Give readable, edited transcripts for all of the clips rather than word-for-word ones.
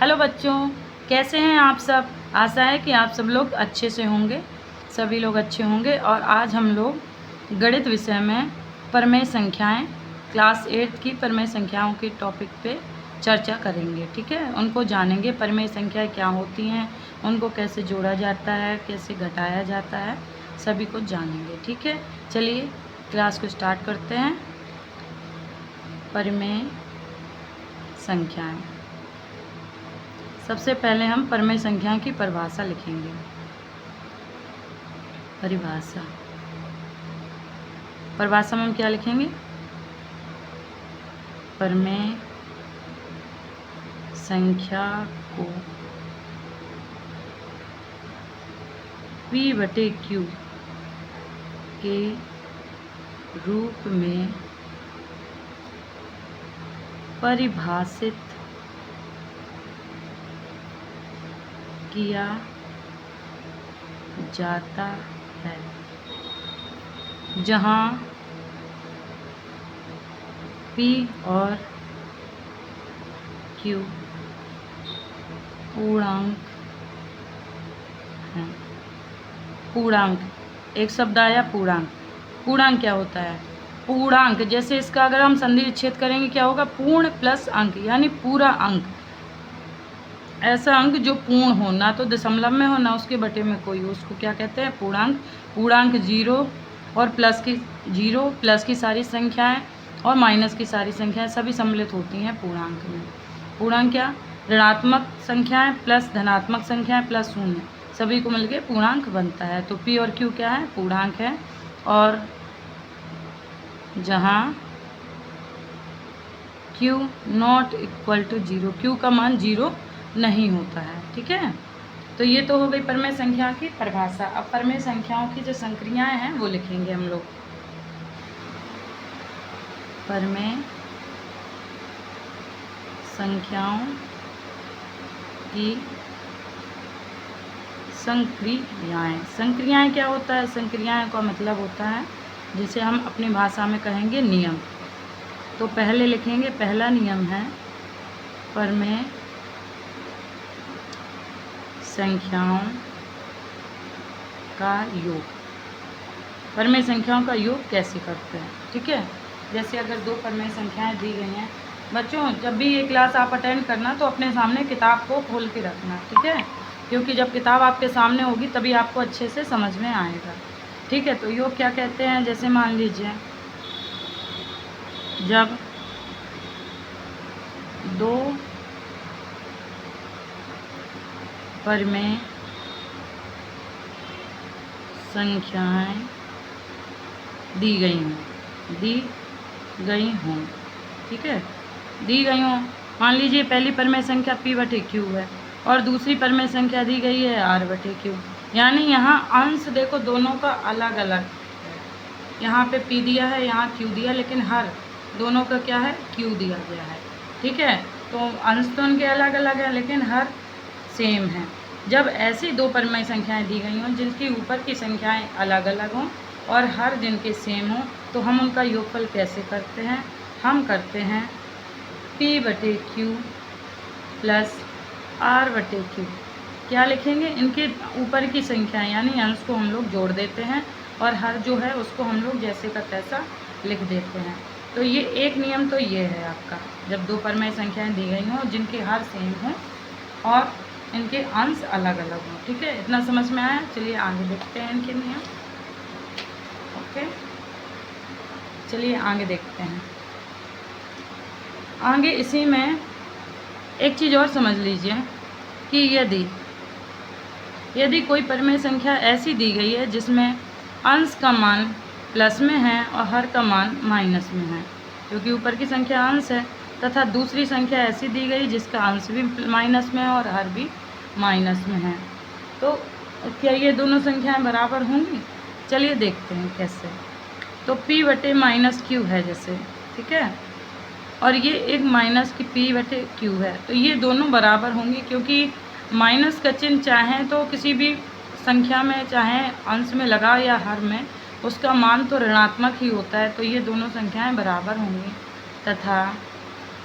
Hello बच्चों, कैसे हैं आप सब। आशा है कि आप सब लोग अच्छे से होंगे, सभी लोग अच्छे होंगे। और आज हम लोग गणित विषय में परमेय संख्याएं क्लास 8 की परमेय संख्याओं के टॉपिक पे चर्चा करेंगे। ठीक है, उनको जानेंगे परमेय संख्याएं क्या होती हैं, उनको कैसे जोड़ा जाता है, कैसे घटाया जाता है, सभी को जानेंगे। ठीक है, चलिए क्लास को स्टार्ट करते हैं। परमेय संख्याएं, सबसे पहले हम परमेय संख्या की परिभाषा लिखेंगे। परिभाषा में हम क्या लिखेंगे? परमेय संख्या को P/Q के रूप में परिभाषित किया जाता है, जहाँ P और Q पूर्णांक हैं। पूर्णांक, एक शब्द आया पूर्णांक। पूर्णांक क्या होता है? पूर्णांक, जैसे इसका अगर हम संधि विच्छेद करेंगे क्या होगा? पूर्ण प्लस अंक, यानी पूरा अंक। ऐसा अंक जो पूर्ण हो, ना तो दशमलव में हो, ना उसके बटे में कोई हो, उसको क्या कहते हैं? पूर्णांक। पूर्णांक 0 और जीरो प्लस की सारी संख्याएं और माइनस की सारी संख्याएं सभी सम्मिलित होती हैं पूर्णांक में। पूर्णांक क्या? ऋणात्मक संख्याएं प्लस धनात्मक संख्याएं प्लस शून्य, सभी को मिलके पूर्णांक बनता है। तो P और Q क्या है? पूर्णांक है। और जहाँ Q not equal to 0, Q का मान 0 नहीं होता है। ठीक है, तो ये तो हो गई परमेय संख्या की परिभाषा। अब परमेय संख्याओं की जो संक्रियाएं हैं वो लिखेंगे हम लोग। परमेय संख्याओं की संक्रियाएं। संक्रियाएं क्या होता है? संक्रियाएं का मतलब होता है, जिसे हम अपनी भाषा में कहेंगे नियम। तो पहले लिखेंगे, पहला नियम है परमेय संख्याओं का योग। परमेय संख्याओं का योग कैसे करते हैं? ठीक है, जैसे अगर दो परमेय संख्याएं दी गई हैं बच्चों, जब भी ये क्लास आप अटेंड करना तो अपने सामने किताब को खोल के रखना। ठीक है, क्योंकि जब किताब आपके सामने होगी तभी आपको अच्छे से समझ में आएगा। ठीक है, तो योग क्या कहते हैं? जैसे मान लीजिए जब दो परमेय संख्याएं दी गई हों। ठीक है, दी गई हों, मान लीजिए पहली परमेय संख्या P/Q है और दूसरी परमेय संख्या दी गई है R/Q। यानी यहाँ अंश देखो दोनों का अलग अलग है। यहाँ पे P दिया है, यहाँ Q दिया, लेकिन हर दोनों का क्या है? Q दिया गया है। ठीक है, तो अंश तो उनके अलग अलग है लेकिन हर सेम है। जब ऐसी दो परमेय संख्याएं दी गई हों जिनकी ऊपर की संख्याएं अलग अलग हों और हर दिन के सेम हों, तो हम उनका योगफल कैसे करते हैं? हम करते हैं P/Q प्लस R/Q। क्या लिखेंगे? इनके ऊपर की संख्याएं यानी अंश को हम लोग जोड़ देते हैं और हर जो है उसको हम लोग जैसे का तैसा लिख देते हैं। तो ये एक नियम तो ये है आपका, जब दो परमेय संख्याएं दी गई हों जिनके हर सेम हों और इनके अंश अलग अलग हों। ठीक है, इतना समझ में आया? चलिए आगे देखते हैं इनके नियम। ओके, चलिए आगे देखते हैं। आगे इसी में एक चीज़ और समझ लीजिए कि यदि कोई परमेय संख्या ऐसी दी गई है जिसमें अंश का मान प्लस में है और हर का मान माइनस में है, क्योंकि ऊपर की संख्या अंश है, तथा दूसरी संख्या ऐसी दी गई जिसका अंश भी माइनस में है और हर भी माइनस में है, तो क्या ये दोनों संख्याएं बराबर होंगी? चलिए देखते हैं कैसे। तो P/Q है जैसे, ठीक है, और ये एक माइनस की P/Q है, तो ये दोनों बराबर होंगी, क्योंकि माइनस का चिन्ह चाहे तो किसी भी संख्या में, चाहे अंश में लगा या हर में, उसका मान तो ऋणात्मक ही होता है। तो ये दोनों संख्याएं बराबर होंगी। तथा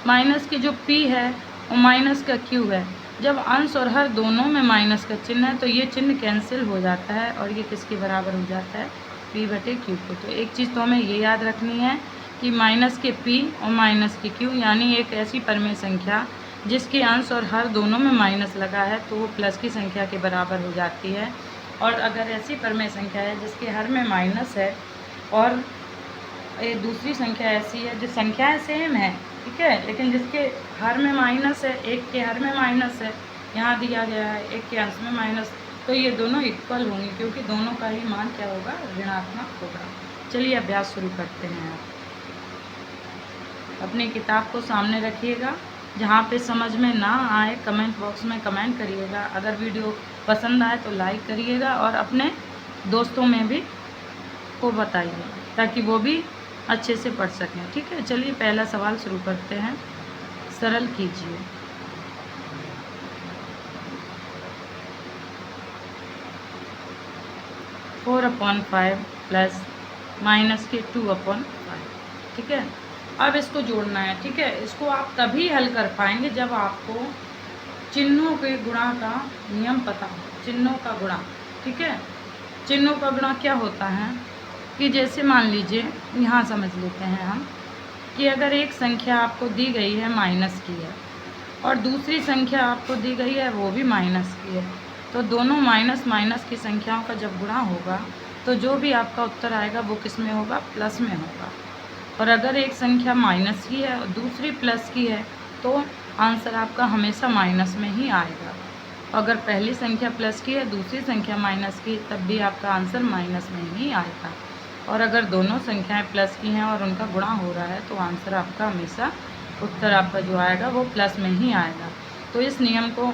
माइनस की जो P है और माइनस का Q है, जब अंश और हर दोनों में माइनस का चिन्ह है तो ये चिन्ह कैंसिल हो जाता है और ये किसके बराबर हो जाता है, p/q के। तो एक चीज़ तो हमें ये याद रखनी है कि माइनस के p और माइनस के q, यानी एक ऐसी परमेय संख्या जिसके अंश और हर दोनों में माइनस लगा है तो वो प्लस की संख्या के बराबर हो जाती है। और अगर ऐसी परमेय संख्या है जिसके हर में माइनस है और एक दूसरी संख्या ऐसी है जो संख्याएं सेम है, ठीक है, लेकिन जिसके हर में माइनस है, एक के हर में माइनस है, यहाँ दिया गया है एक के अंश में माइनस, तो ये दोनों इक्वल होंगे क्योंकि दोनों का ही मान क्या होगा, ऋणात्मक होगा। चलिए अभ्यास शुरू करते हैं। आप अपनी किताब को सामने रखिएगा, जहाँ पे समझ में ना आए कमेंट बॉक्स में कमेंट करिएगा। अगर वीडियो पसंद आए तो लाइक करिएगा और अपने दोस्तों में भी को बताइए ताकि वो भी अच्छे से पढ़ सकें, ठीक है। चलिए पहला सवाल शुरू करते हैं। सरल कीजिए। (4/5) प्लस माइनस के 2/5, ठीक है। अब इसको जोड़ना है, ठीक है। इसको आप तभी हल कर पाएंगे जब आपको चिन्हों के गुणा का नियम पता हो। चिन्हों का गुणा, ठीक है। चिन्हों का गुणा क्या होता है कि जैसे मान लीजिए, यहाँ समझ लेते हैं हम कि अगर एक संख्या आपको दी गई है माइनस की है और दूसरी संख्या आपको दी गई है वो भी माइनस की है, तो दोनों माइनस माइनस की संख्याओं का जब गुणा होगा तो जो भी आपका उत्तर आएगा वो किस में होगा, प्लस में होगा। और अगर एक संख्या माइनस की है और दूसरी प्लस की है तो आंसर आपका हमेशा माइनस में ही आएगा। अगर पहली संख्या प्लस की है, दूसरी संख्या माइनस की, तब भी आपका आंसर माइनस में ही आएगा। और अगर दोनों संख्याएं प्लस की हैं और उनका गुणा हो रहा है तो आंसर आपका हमेशा, उत्तर आपका जो आएगा वो प्लस में ही आएगा। तो इस नियम को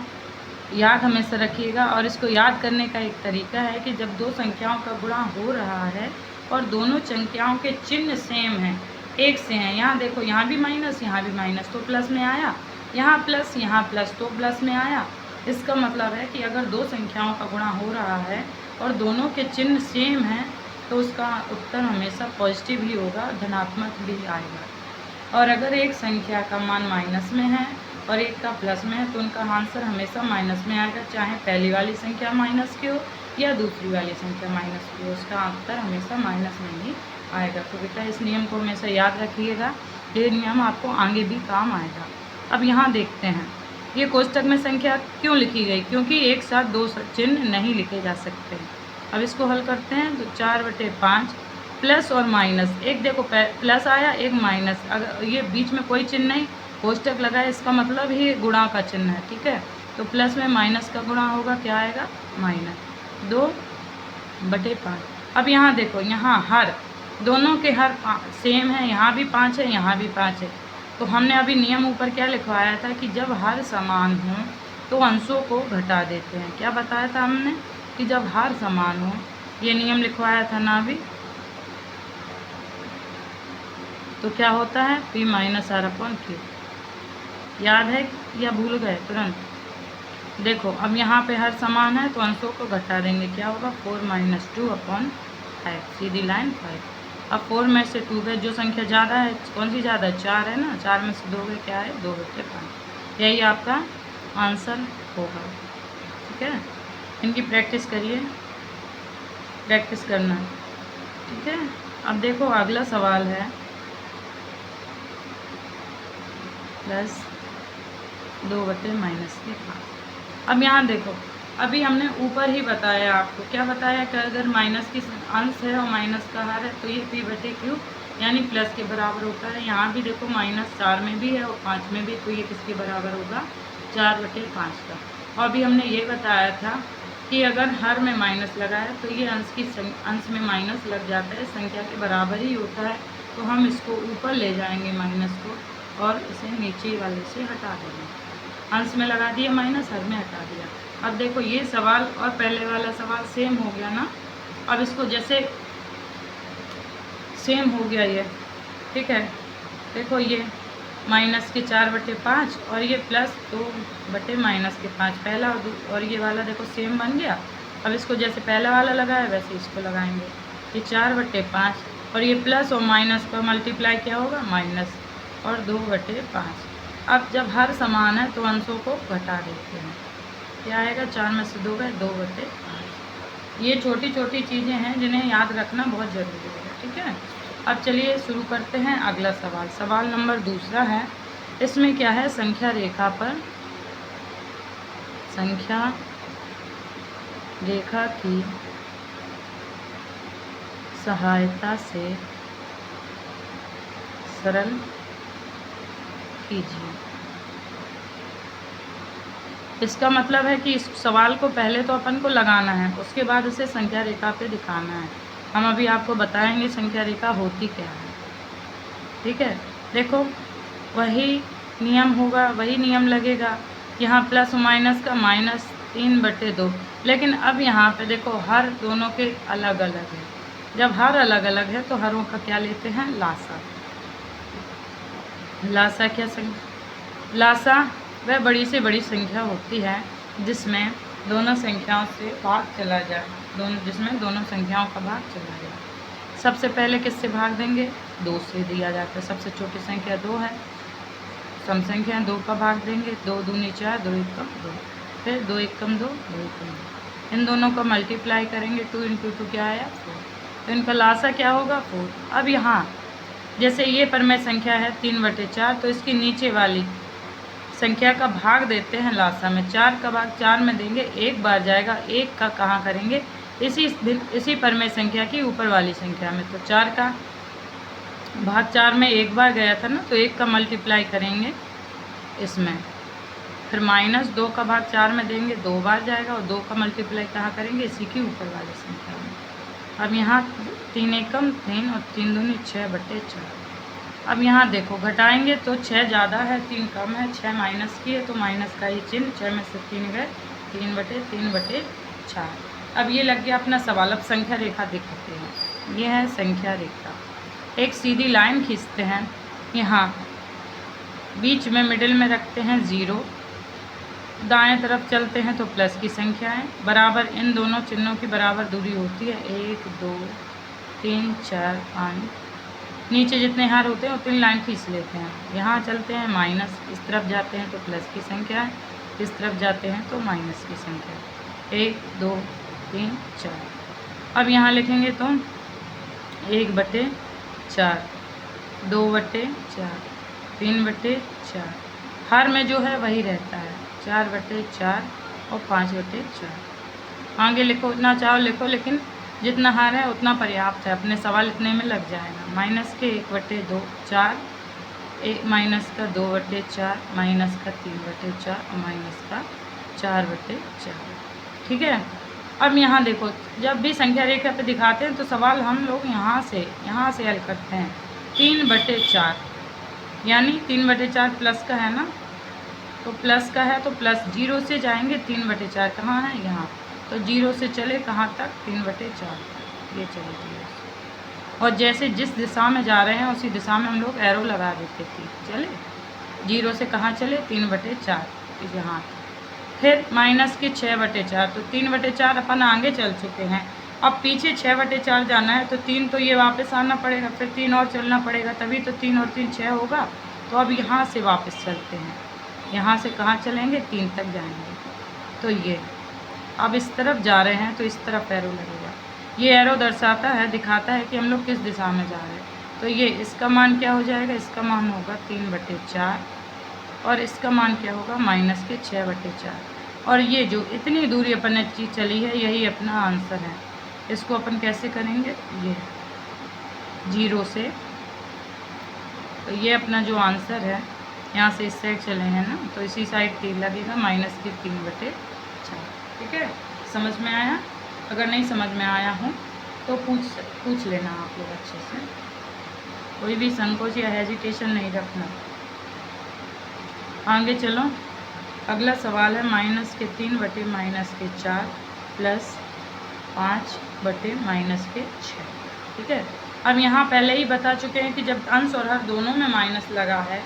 याद हमेशा रखिएगा। और इसको याद करने का एक तरीका है कि जब दो संख्याओं का गुणा हो रहा है और दोनों संख्याओं के चिन्ह सेम हैं, एक से हैं, यहाँ देखो यहाँ भी माइनस यहाँ भी माइनस तो प्लस में आया, यहाँ प्लस तो प्लस में आया। इसका मतलब है कि अगर दो संख्याओं का गुणा हो रहा है और दोनों के चिन्ह सेम हैं तो उसका उत्तर हमेशा पॉजिटिव ही होगा, धनात्मक भी आएगा। और अगर एक संख्या का मान माइनस में है और एक का प्लस में है तो उनका आंसर हमेशा माइनस में आएगा, चाहे पहली वाली संख्या माइनस की हो या दूसरी वाली संख्या माइनस की हो, उसका उत्तर हमेशा माइनस में ही आएगा। तो बेटा इस नियम को हमेशा याद रखिएगा, ये नियम आपको आगे भी काम आएगा। अब यहाँ देखते हैं ये कोष्टक में संख्या क्यों लिखी गई, क्योंकि एक साथ दो चिन्ह नहीं लिखे जा सकते। अब इसको हल करते हैं तो 4/5 प्लस और माइनस, एक देखो प्लस आया एक माइनस, अगर ये बीच में कोई चिन्ह नहीं, कोष्टक लगा है, इसका मतलब ही गुणा का चिन्ह है, ठीक है। तो प्लस में माइनस का गुणा होगा, क्या आएगा, माइनस 2/5। अब यहाँ देखो, यहाँ हर दोनों के हर सेम है, यहाँ भी 5 है यहाँ भी 5 है। तो हमने अभी नियम ऊपर क्या लिखवाया था कि जब हर समान हो तो अंशों को घटा देते हैं। क्या बताया था हमने कि जब हर समान हो, ये नियम लिखवाया था ना अभी, तो क्या होता है, p-r/q। याद है या भूल गए तुरंत? देखो अब यहाँ पे हर समान है तो अंशों को घटा देंगे, क्या होगा, 4 - 2/5, सीधी लाइन 5। अब 4 में से 2 गए, जो संख्या ज़्यादा है, कौन सी ज़्यादा है, 4 है ना, 4 में से 2 गए, क्या है, 2/5। यही आपका आंसर होगा, ठीक है। इनकी प्रैक्टिस करिए, प्रैक्टिस करना, ठीक है। अब देखो अगला सवाल है प्लस 2/-5। अब यहाँ देखो, अभी हमने ऊपर ही बताया आपको, क्या बताया कि अगर माइनस की अंश है और माइनस का हर है तो ये p/q यानी प्लस के बराबर होता है। यहाँ भी देखो माइनस 4 में भी है और 5 में भी, तो ये किसके बराबर होगा, 4/5 का। और अभी हमने ये बताया था कि अगर हर में माइनस लगा है तो ये अंश में माइनस लग जाता है, संख्या के बराबर ही होता है। तो हम इसको ऊपर ले जाएंगे माइनस को और इसे नीचे वाले से हटा देंगे। अंश में लगा दिया माइनस, हर में हटा दिया। अब देखो ये सवाल और पहले वाला सवाल सेम हो गया ना। अब इसको जैसे सेम हो गया ये, ठीक है। देखो ये माइनस के 4/5 और ये प्लस 2/-5, पहला और ये वाला देखो सेम बन गया। अब इसको जैसे पहला वाला लगाया वैसे इसको लगाएंगे। ये 4/5 और ये प्लस और माइनस का मल्टीप्लाई क्या होगा, माइनस, और 2/5। अब जब हर समान है तो अंशों को घटा देते हैं। क्या आएगा? 4 में से 2 गए, 2/8। ये छोटी छोटी चीज़ें हैं जिन्हें याद रखना बहुत ज़रूरी है। ठीक है, अब चलिए शुरू करते हैं अगला सवाल। सवाल नंबर दूसरा है। इसमें क्या है? संख्या रेखा पर संख्या रेखा की सहायता से सरल कीजिए। इसका मतलब है कि इस सवाल को पहले तो अपन को लगाना है, उसके बाद इसे संख्या रेखा पे दिखाना है। हम अभी आपको बताएंगे संख्या रेखा होती क्या है। ठीक है, देखो वही नियम होगा, वही नियम लगेगा। यहाँ प्लस माइनस का -3/2, लेकिन अब यहाँ पे देखो हर दोनों के अलग अलग है। जब हर अलग अलग है तो हरों का क्या लेते हैं? लासा। लासा क्या संख्या? लासा वह बड़ी से बड़ी संख्या होती है जिसमें दोनों संख्याओं से भाग चला जाए, जिसमें दोनों संख्याओं का भाग चला जाए। सबसे पहले किससे भाग देंगे? 2 से दिया जाता है। सबसे छोटी संख्या 2 है, सम संख्या 2 का भाग देंगे। 2 दूनी 4, 2 एकम 2, फिर 2 एकम 2, 2 एकम 2। इन दोनों को मल्टीप्लाई करेंगे, 2 × 2 क्या आया? 4। तो इनका लासा क्या होगा? 4। अब यहाँ जैसे ये परमेय संख्या है 3/4, तो इसकी नीचे वाली संख्या का भाग देते हैं लासा में। 4 का भाग 4 में देंगे, एक बार जाएगा। 1 का कहाँ करेंगे? इसी परमेय संख्या की ऊपर वाली संख्या में। तो 4 का भाग 4 में एक बार गया था ना, तो 1 का मल्टीप्लाई करेंगे इसमें। फिर -2 का भाग 4 में देंगे, 2 बार जाएगा, और 2 का मल्टीप्लाई कहाँ करेंगे? इसी की ऊपर वाली संख्या में। अब यहाँ 3 एकम 3 और 3 दूनी 6/4। अब यहाँ देखो घटाएंगे तो 6 ज़्यादा है, 3 कम है, 6 माइनस की है तो माइनस का ही चिन्ह। 6 में से 3 गए, 3/4। अब ये लग गया अपना सवाल। अब संख्या रेखा दिखाते हैं। ये है संख्या रेखा। एक सीधी लाइन खींचते हैं, यहाँ बीच में मिडिल में रखते हैं 0, दाएं तरफ चलते हैं तो प्लस की संख्याएं बराबर, इन दोनों चिन्हों की बराबर दूरी होती है। 1 2 3 4 5। नीचे जितने हार होते हैं उतनी लाइन खींच लेते हैं। यहाँ चलते हैं माइनस, इस तरफ जाते हैं तो प्लस की संख्या है, इस तरफ जाते हैं तो माइनस की संख्या। 1 2 3 4। अब यहाँ लिखेंगे तो 1/4, 2/4, 3/4। हर में जो है वही रहता है, 4/4 और 5/4। आगे लिखो, इतना चाहो लिखो, लेकिन जितना हार है उतना पर्याप्त है। अपने सवाल इतने में लग जाएगा। माइनस के 1/2 4, माइनस का 2/4, माइनस का 3/4 और माइनस का 4/4। ठीक है, अब यहाँ देखो जब भी संख्या रेखा पे दिखाते हैं तो सवाल हम लोग यहाँ से हल करते हैं। 3/4 यानी 3/4 प्लस का है ना, तो प्लस का है तो प्लस 0 से जाएंगे। 3/4 कहाँ है? यहाँ। तो 0 से चले कहाँ तक? 3/4, ये चले 0। और जैसे जिस दिशा में जा रहे हैं उसी दिशा में हम लोग एरो लगा देते थे। चले 0 से कहाँ चले? 3/4, यहाँ। फिर माइनस के 6/4, तो 3/4 अपन आगे चल चुके हैं। अब पीछे 6/4 जाना है तो 3 तो ये वापस आना पड़ेगा, फिर 3 और चलना पड़ेगा, तभी तो 3 और 3 6 होगा। तो अब यहाँ से वापस चलते हैं। यहाँ से कहाँ चलेंगे? 3 तक जाएंगे। तो ये अब इस तरफ जा रहे हैं तो इस तरफ एरो लगेगा। ये एरो दर्शाता है, दिखाता है कि हम लोग किस दिशा में जा रहे हैं। तो ये इसका मान क्या हो जाएगा? इसका मान होगा 3/4 और इसका मान क्या होगा? माइनस के 6/4। और ये जो इतनी दूरी अपन ने चीज़ चली है यही अपना आंसर है। इसको अपन कैसे करेंगे? ये 0 से, तो ये अपना जो आंसर है, यहाँ से इस साइड चले हैं ना, तो इसी साइड 3 लगेगा, माइनस के 3/4। ठीक है, समझ में आया? अगर नहीं समझ में आया हो तो पूछ लेना आप लोग अच्छे से, कोई भी संकोच या हेजिटेशन नहीं रखना। आगे चलो, अगला सवाल है माइनस के 3/-4 प्लस 5/-6। ठीक है, अब यहाँ पहले ही बता चुके हैं कि जब अंश और हर दोनों में माइनस लगा है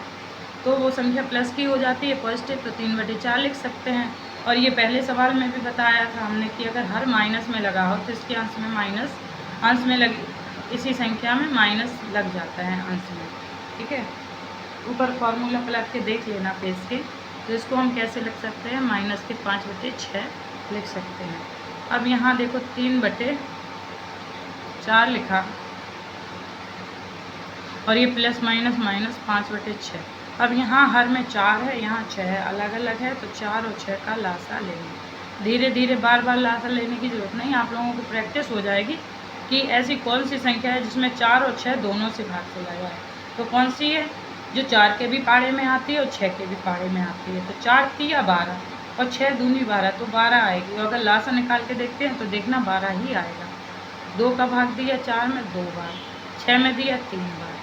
तो वो संख्या प्लस की हो जाती है, पॉजिटिव, तो 3/4 लिख सकते हैं। और ये पहले सवाल में भी बताया था हमने कि अगर हर माइनस में लगा हो तो इसके अंश में माइनस, अंश में लग, इसी संख्या में माइनस लग जाता है अंश में। ठीक है, ऊपर फार्मूला पलट के देख लेना पेज के। तो इसको हम कैसे लिख सकते हैं, माइनस के 5/6 लिख सकते हैं। अब यहाँ देखो 3/4 लिखा और ये प्लस माइनस माइनस 5/6। अब यहाँ हर में 4 है, यहाँ 6 है, अलग अलग है, तो 4 और 6 का लासा लेंगे। धीरे धीरे बार बार लासा लेने की ज़रूरत नहीं, आप लोगों को प्रैक्टिस हो जाएगी कि ऐसी कौन सी संख्या है जिसमें 4 और 6 दोनों से भाग चला जाए। तो कौन सी है, जो 4 के भी पाड़े में आती है और 6 के भी पाड़े में आती है। तो 4 तिया 12 और 6 दूनी 12, तो 12 आएगी। और अगर लासा निकाल के देखते हैं तो देखना 12 ही आएगा। 2 का भाग दिया 4 में 2 बार, 6 में दिया 3 बार,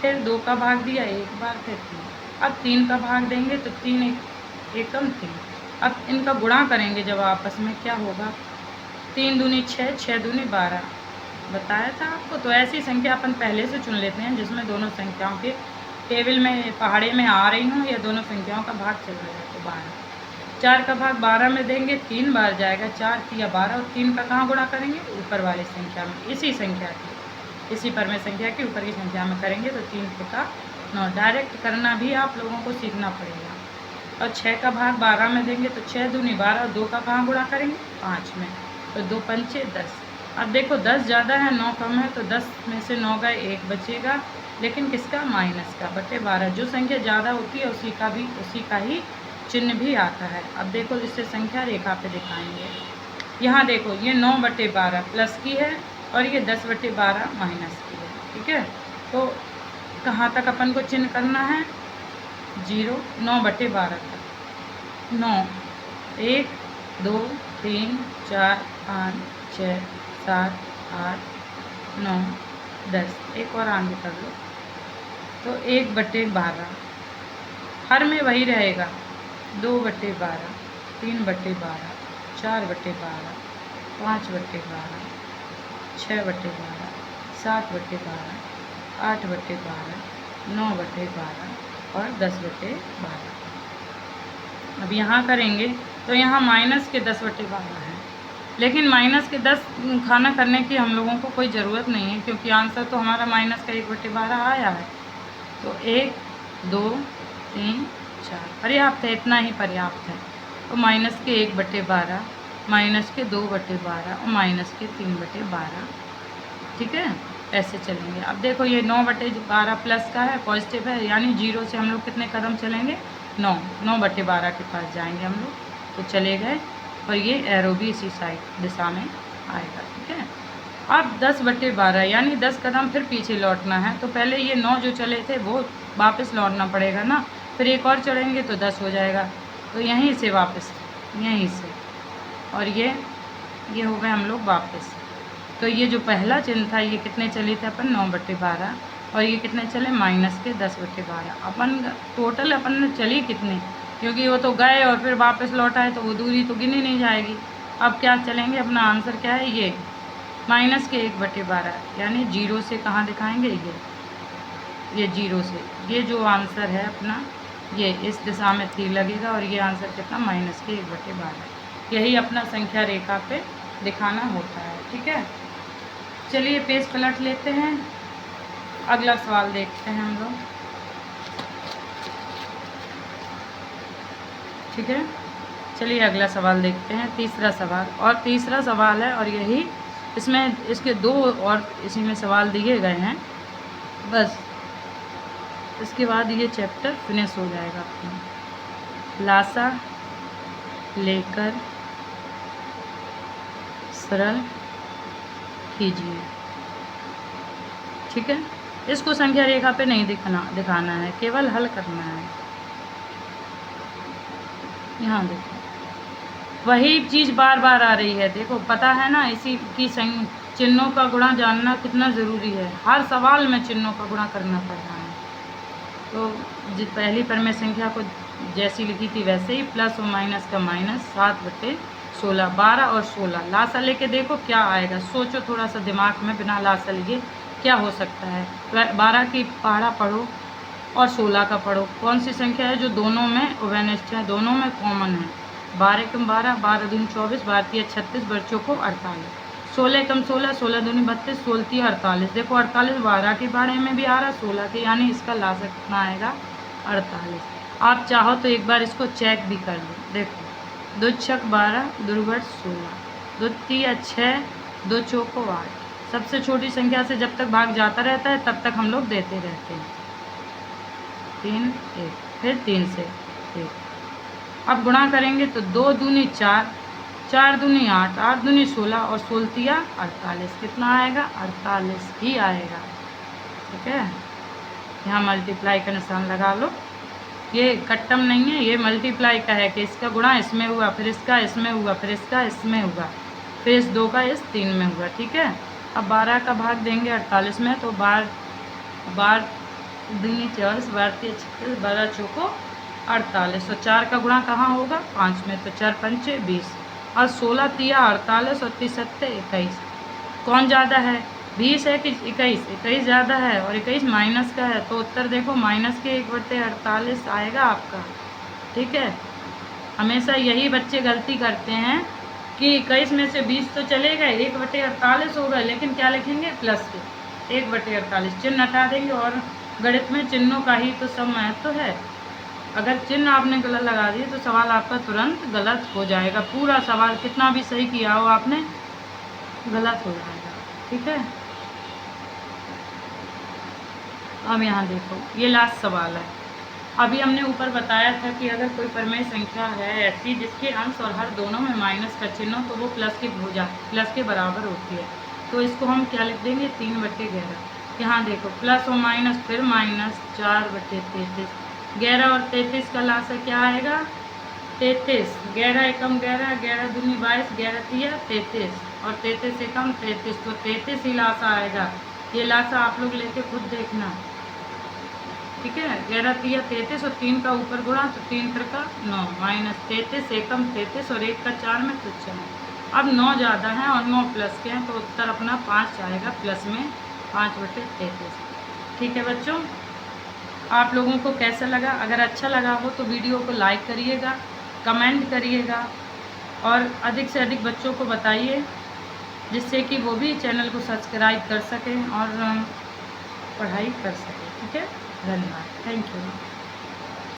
फिर 2 का भाग दिया 1 बार, फिर 3। अब 3 का भाग देंगे तो 3 एकम 3। अब इनका गुणा करेंगे जब आपस में, क्या होगा, 3 दूनी 6, 6 दूनी 12 बताया था आपको। तो ऐसी संख्या अपन पहले से चुन लेते हैं जिसमें दोनों संख्याओं के टेबल में पहाड़े में आ रही हूँ या दोनों संख्याओं का भाग चल रहा है। तो 12, 4 का भाग 12 में देंगे, 3 बार जाएगा, 4 तिया 12, और 3 का कहाँ गुणा करेंगे, ऊपर वाली संख्या में, इसी संख्या की, इसी पर में संख्या की ऊपर की संख्या में करेंगे। तो 3 का 9, डायरेक्ट करना भी आप लोगों को सीखना पड़ेगा। और 6 का भाग 12 में देंगे तो 6 दूनी 12, और 2 का कहाँ गुणा करेंगे, 5 में, तो 2 पंचे 10। अब देखो 10 ज़्यादा है 9 कम है, तो 10 में से 9 गए 1 बचेगा, लेकिन किसका, माइनस का, बटे 12। जो संख्या ज़्यादा होती है उसी का ही चिन्ह भी आता है। अब देखो इससे संख्या रेखा पे दिखाएंगे। यहाँ देखो ये 9/12 प्लस की है और ये 10/12 माइनस की है, ठीक है। तो कहाँ तक अपन को चिन्ह करना है, 0, 9/12 तक। 9, 1, 2, 3, 4, 5, 6, 7, 8, 9, 10, एक और आगे कर लो। तो 1/12 हर में वही रहेगा, 2/12, 3/12, 4/12, 5/12, 6/12, 7/12, 8/12, 9/12 और 10/12। अब यहाँ करेंगे तो यहाँ माइनस के 10/12 है, लेकिन माइनस के 10 खाना करने की हम लोगों को कोई ज़रूरत नहीं है, क्योंकि आंसर तो हमारा माइनस का 1/12 आया है। तो 1, 2, 3, 4 पर्याप्त है, इतना ही पर्याप्त है। तो माइनस के 1/12, माइनस के 2/12 और माइनस के 3/12, ठीक है, ऐसे चलेंगे। अब देखो ये 9/12 प्लस का है, पॉजिटिव है, यानी 0 से हम लोग कितने कदम चलेंगे, 9/12 के पास जाएंगे हम लोग। तो चले गए, और ये एरो भी इसी साइड दिशा में आएगा, ठीक है। अब 10/12 यानी 10 कदम फिर पीछे लौटना है। तो पहले ये 9 जो चले थे वो वापस लौटना पड़ेगा ना, फिर एक और चढ़ेंगे तो 10 हो जाएगा। तो यहीं से वापस, यहीं से, और ये हो गए हम लोग वापस। तो ये जो पहला चिन्ह था ये कितने चले थे अपन, 9/12, और ये कितने चले, माइनस के 10/12। अपन टोटल अपन ने चली कितनी, क्योंकि वो तो गए और फिर वापस लौटा है तो वो दूरी तो गिनी नहीं जाएगी। अब क्या चलेंगे, अपना आंसर क्या है, ये माइनस के 1/12, यानी 0 से कहाँ दिखाएंगे, ये 0 से, ये जो आंसर है अपना, ये इस दिशा में तीर लगेगा, और ये आंसर कितना, माइनस के 1/12। यही अपना संख्या रेखा पे दिखाना होता है, ठीक है। चलिए पेज पलट लेते हैं, अगला सवाल देखते हैं हम लोग, ठीक है। चलिए अगला सवाल देखते हैं, तीसरा सवाल, और तीसरा सवाल है, और यही इसमें इसके 2 और इसी में सवाल दिए गए हैं, बस इसके बाद ये चैप्टर फिनिश हो जाएगा अपना। लासा लेकर सरल कीजिए, ठीक है। इसको संख्या रेखा पे नहीं दिखाना है, केवल हल करना है। यहाँ देखो वही चीज़ बार बार आ रही है, देखो पता है ना, इसी की चिन्हों का गुणा जानना कितना ज़रूरी है। हर सवाल में चिन्हों का गुणा करना पड़ रहा है। तो पहली पर में संख्या को जैसी लिखी थी वैसे ही, प्लस और माइनस का माइनस, 7/16, 12 और 16। लासा लेके देखो क्या आएगा, सोचो थोड़ा सा दिमाग में, बिना लासा लिए क्या हो सकता है। 12 की पहाड़ा पढ़ो और 16 का पढ़ो, कौन सी संख्या है जो दोनों में उभयनिष्ठ है, दोनों में कॉमन है। 12 कम 12, 12 दूनी 24, 12 36, बच्चों को 48, 16 कम 16, 16 दूनी 32, 16 48। देखो 48 12 के बारे में भी आ रहा, 16 के, यानी इसका लासा कितना आएगा, 48। आप चाहो तो एक बार इसको चेक भी कर लो। देखो 2 छक 12, दुर्गट 16, 2 तिया 6, 2 चौको 8। सबसे छोटी संख्या से जब तक भाग जाता रहता है तब तक हम लोग देते रहते हैं। 3 1, फिर 3 से 1। अब गुणा करेंगे तो 2 दूनी 4, 4 दूनी 8, 8 दूनी 16 और 16 तिया 48। कितना आएगा? 48 ही आएगा। ठीक है, यहाँ मल्टीप्लाई का निशान लगा लो। ये कट्टम नहीं है, ये मल्टीप्लाई का है कि इसका गुणा इसमें हुआ, फिर इसका इसमें हुआ, फिर इसका इसमें हुआ, फिर इस 2 का इस 3 में हुआ। ठीक है, अब 12 का भाग देंगे 48 में, तो 12 दूनी 24, 12 तिया 36, 12 चौको 48। और 4 का गुणा कहाँ होगा? 5 में, तो 4 पंचे 20 और 16 तिया 48 और 30 सत्ते 21। कौन ज़्यादा है? 20 है कि 21? 21 ज़्यादा है और 21 माइनस का है, तो उत्तर देखो माइनस के 1/48 आएगा आपका। ठीक है, हमेशा यही बच्चे गलती करते हैं कि 21 में से 20 तो चले गए, 1/48 होगा, लेकिन क्या लिखेंगे? प्लस के 1/48 चिन्ह हटा देंगे। और गणित में चिन्हों का ही तो सब महत्व है। अगर चिन्ह आपने गलत लगा दिए तो सवाल आपका तुरंत गलत हो जाएगा। पूरा सवाल कितना भी सही किया हो आपने, गलत हो जाएगा। ठीक है, अब यहाँ देखो ये लास्ट सवाल है। अभी हमने ऊपर बताया था कि अगर कोई परिमेय संख्या है ऐसी जिसके अंश और हर दोनों में माइनस का चिन्ह हो तो वो प्लस के बराबर होती है। तो इसको हम क्या लिख देंगे? 3/11। यहाँ देखो प्लस और माइनस, फिर माइनस 4/33। 11 और 33 का लासा क्या आएगा? 33। 11 एकम 11, 11 दूनी 22, 11 तिया 33 और 33 एकम 33, तो 33 ही लासा आएगा। ये लासा आप लोग लेके खुद देखना। ठीक है, 11 तिया 33 और 3 का ऊपर गुणा, तो 3 3 का 9 माइनस 33 एकम 33 और 1 का 4 में, तो 4। अब 9 ज़्यादा है और 9 प्लस के हैं, तो उत्तर अपना 5 आएगा प्लस में 5/33। ठीक है बच्चों, आप लोगों को कैसा लगा? अगर अच्छा लगा हो तो वीडियो को लाइक करिएगा, कमेंट करिएगा और अधिक से अधिक बच्चों को बताइए, जिससे कि वो भी चैनल को सब्सक्राइब कर सकें और पढ़ाई कर सकें। ठीक है, धन्यवाद, थैंक यू।